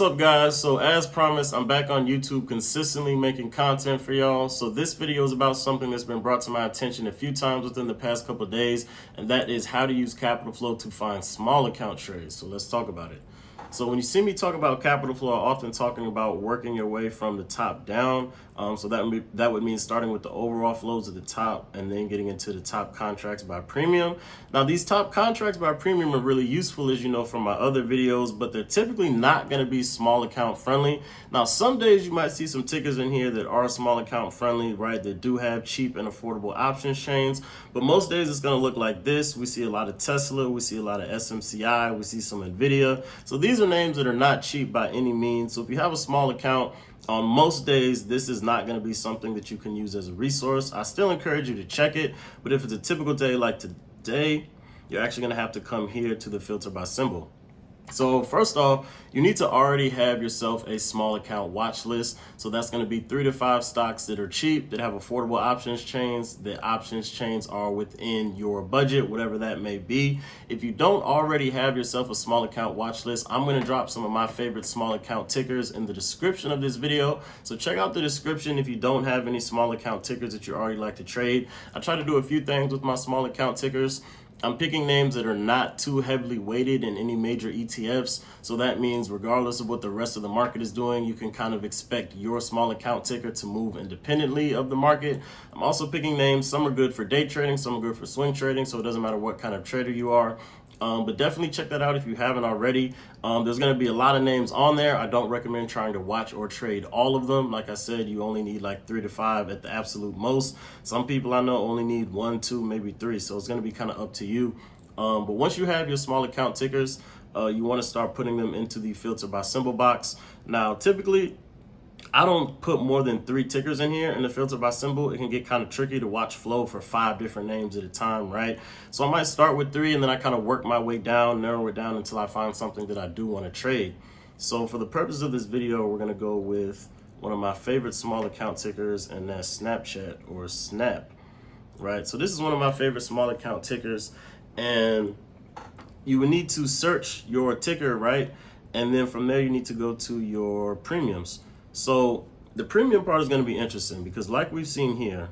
What's up guys? So as promised, I'm back on YouTube consistently making content for y'all. So this video is about something that's been brought to my attention a few times within the past couple of days, and that is how to use capital flow to find small account trades. So let's talk about it. So when you see me talk about capital flow, I'm often talking about working your way from the top down. So that would mean starting with the overall flows at the top and then getting into the top contracts by premium. Now these top contracts by premium are really useful, as you know from my other videos, but they're typically not going to be small account friendly. Now some days you might see some tickers in here that are small account friendly, right? That do have cheap and affordable options chains, but most days it's going to look like this. We see a lot of Tesla, we see a lot of SMCI, we see some Nvidia. So these are names that are not cheap by any means. So if you have a small account, on most days, this is not going to be something that you can use as a resource. I still encourage you to check it, but if it's a typical day like today, you're actually going to have to come here to the filter by symbol. So first off, you need to already have yourself a small account watch list. So that's going to be 3 to 5 stocks that are cheap, that have affordable options chains. The options chains are within your budget, whatever that may be. If you don't already have yourself a small account watch list, I'm going to drop some of my favorite small account tickers in the description of this video. So check out the description if you don't have any small account tickers that you already like to trade. I try to do a few things with my small account tickers. I'm picking names that are not too heavily weighted in any major ETFs. So that means regardless of what the rest of the market is doing, you can kind of expect your small account ticker to move independently of the market. I'm also picking names. Some are good for day trading, some are good for swing trading. So it doesn't matter what kind of trader you are. But definitely check that out if you haven't already. There's going to be a lot of names on there. I don't recommend trying to watch or trade all of them. Like I said, you only need like 3 to 5 at the absolute most. Some people I know only need 1, 2, maybe 3. So it's going to be kind of up to you. But once you have your small account tickers, you want to start putting them into the filter by symbol box. Now, typically, I don't put more than 3 tickers in here in the filter by symbol. It can get kind of tricky to watch flow for 5 different names at a time, right? So I might start with 3 and then I kind of work my way down, narrow it down until I find something that I do want to trade. So for the purpose of this video, we're going to go with one of my favorite small account tickers, and that's Snapchat or Snap, right? So this is one of my favorite small account tickers, and you would need to search your ticker, right? And then from there, you need to go to your premiums. So the premium part is going to be interesting because like we've seen here,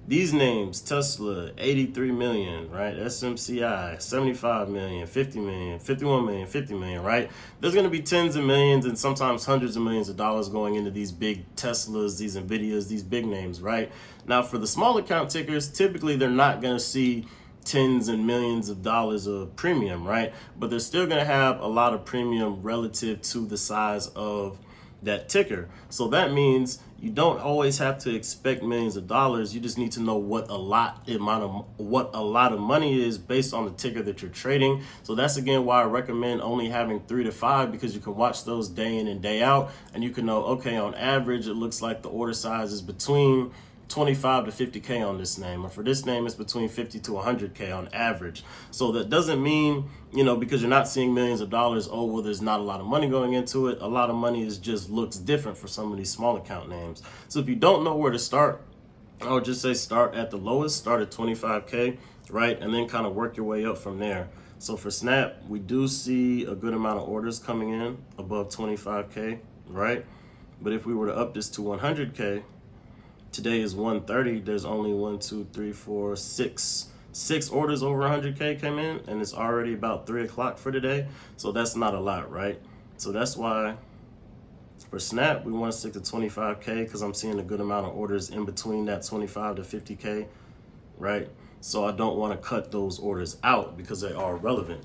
these names, Tesla, 83 million, right? SMCI, 75 million, 50 million, 51 million, 50 million, right? There's going to be tens of millions and sometimes hundreds of millions of dollars going into these big Teslas, these Nvidias, these big names, right? Now for the small account tickers, typically they're not going to see tens and millions of dollars of premium, right? But they're still going to have a lot of premium relative to the size of that ticker. So that means you don't always have to expect millions of dollars. You just need to know what a lot of money is based on the ticker that you're trading. So that's again why I recommend only having 3 to 5, because you can watch those day in and day out, and you can know, okay, on average it looks like the order size is between 25 to 50K on this name, or for this name it's between 50 to 100K on average. So that doesn't mean, you know, because you're not seeing millions of dollars, oh well, there's not a lot of money going into it. A lot of money is just looks different for some of these small account names. So if you don't know where to start, I would just say start at the lowest, start at 25K, right? And then kind of work your way up from there. So for Snap, we do see a good amount of orders coming in above 25K, right? But if we were to up this to 100K, today is 130. There's only 1, 2, 3, 4, 6 orders over 100K came in, and it's already about 3 o'clock for today. So that's not a lot, right? So that's why for Snap, we want to stick to 25K because I'm seeing a good amount of orders in between that 25 to 50K, right? So I don't want to cut those orders out because they are relevant.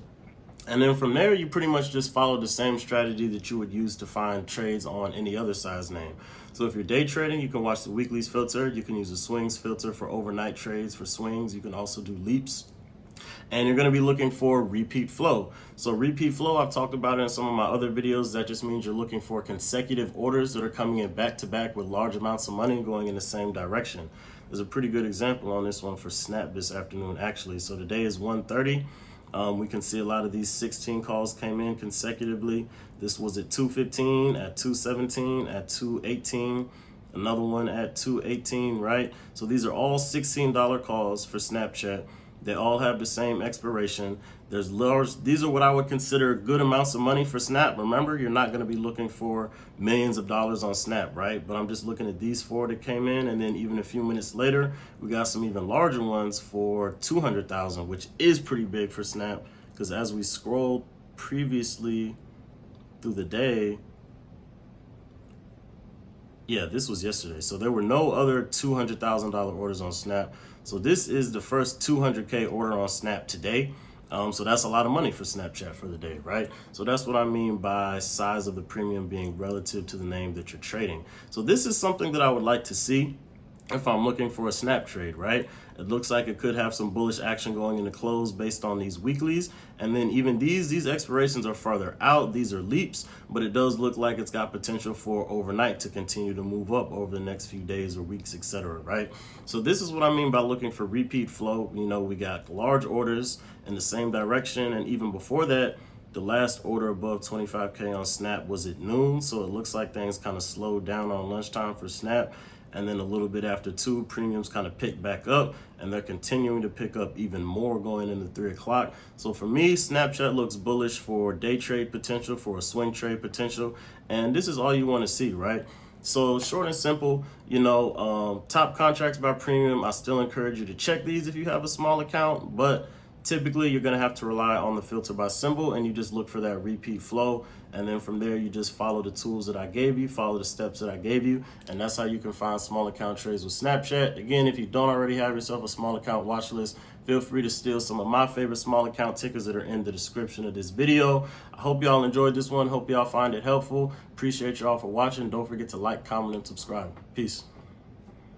And then from there, you pretty much just follow the same strategy that you would use to find trades on any other size name. So if you're day trading, you can watch the weeklies filter. You can use the swings filter for overnight trades for swings. You can also do leaps. And you're going to be looking for repeat flow. So repeat flow, I've talked about it in some of my other videos. That just means you're looking for consecutive orders that are coming in back to back with large amounts of money going in the same direction. There's a pretty good example on this one for Snap this afternoon, actually. So today is 1:30. We can see a lot of these 16 calls came in consecutively. This was at 2:15, at 2:17, at 2:18, another one at 2:18, right? So these are all $16 calls for Snapchat. They all have the same expiration. There's large, these are what I would consider good amounts of money for Snap. Remember, you're not going to be looking for millions of dollars on Snap, right? But I'm just looking at these 4 that came in, and then even a few minutes later, we got some even larger ones for 200,000, which is pretty big for Snap, because as we scrolled previously through the day, yeah, this was yesterday. So there were no other $200,000 orders on Snap. So this is the first 200K order on Snap today. So that's a lot of money for Snapchat for the day, right? So that's what I mean by size of the premium being relative to the name that you're trading. So this is something that I would like to see if I'm looking for a Snap trade, right? It looks like it could have some bullish action going into close based on these weeklies. And then even these expirations are farther out. These are leaps, but it does look like it's got potential for overnight to continue to move up over the next few days or weeks, etc., right? So this is what I mean by looking for repeat flow. You know, we got large orders in the same direction. And even before that, the last order above 25K on Snap was at noon. So it looks like things kind of slowed down on lunchtime for Snap. And then a little bit after 2, premiums kind of pick back up, and they're continuing to pick up even more going into 3 o'clock. So for me, Snapchat looks bullish for day trade potential, for a swing trade potential, and this is all you want to see, right? So short and simple, you know, top contracts by premium, I still encourage you to check these if you have a small account, but typically you're going to have to rely on the filter by symbol, and you just look for that repeat flow. And then from there, you just follow the tools that I gave you, follow the steps that I gave you. And that's how you can find small account trades with Snapchat. Again, if you don't already have yourself a small account watch list, feel free to steal some of my favorite small account tickers that are in the description of this video. I hope y'all enjoyed this one. Hope y'all find it helpful. Appreciate y'all for watching. Don't forget to like, comment, and subscribe. Peace.